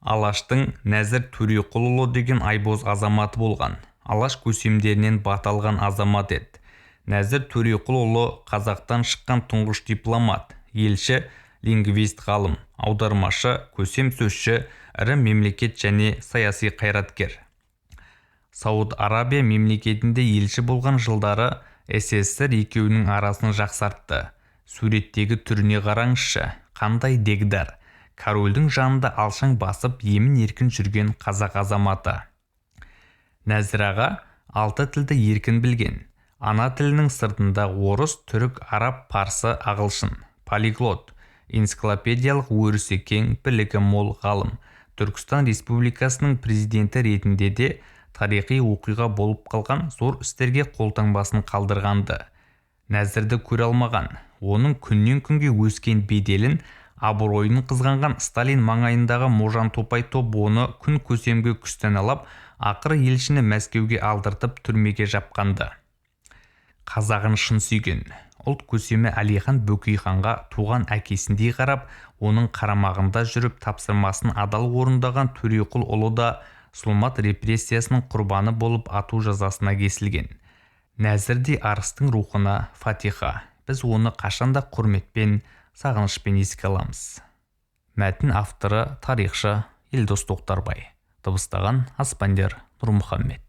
Алаштың Нәзір Төреқұлұлы деген айбоз азаматы болған. Алаш көсемдерінен баталған азамат еді. Нәзір Төреқұлұлы қазақтан шыққан тұңғыш дипломат, елші, лингвист ғалым, аудармашы, көсем сөзші, ірі мемлекет және саяси қайраткер. Сауд Арабия мемлекетінде елші болған жылдары СССР екеуінің арасын жақсартты. Суреттегі түріне қараңызшы, қандай дегдар. Корольдің жанында алшаң басып емін-еркін жүрген қазақ азаматы. Нәзір аға 6 тілді еркін білген. Ана тілінің сыртында орыс, түрік, араб, парсы, ағылшын. Полиглот, энциклопедиялық өрісі кең, білігі мол ғалым. Түркістан Республикасының президенті ретінде де тарихи оқиға болып қалған зор істерге қолтаңбасын қалдырғанды. Нәзірді көре алмаған, оның күннен күнге өскен беделін, абыройын қызғанған Сталин маңайындағы Можан Топай топ оны күн көсемге күстен алып, ақыры елшіні Мәскеуге алдыртып түрмеге жапқанды. Қазағын шын сүйген, ұлт көсемі Әлихан Бөкейханға туған әкесіндей қарап, оның қарамағында жүріп тапсырмасын адал орындаған Төреқұлұлы да зұлмат репрессиясының құрбаны болып ату жазасына кесілген. Нәзірде арыстың рухына фатиха. Біз оны қашанда құрметпен, сағынышпен еске аламыз. Мәтін авторы тарихшы Елдос Тоқтарбай. Дыбыстаған Аспандияр Нұрмұхаммед.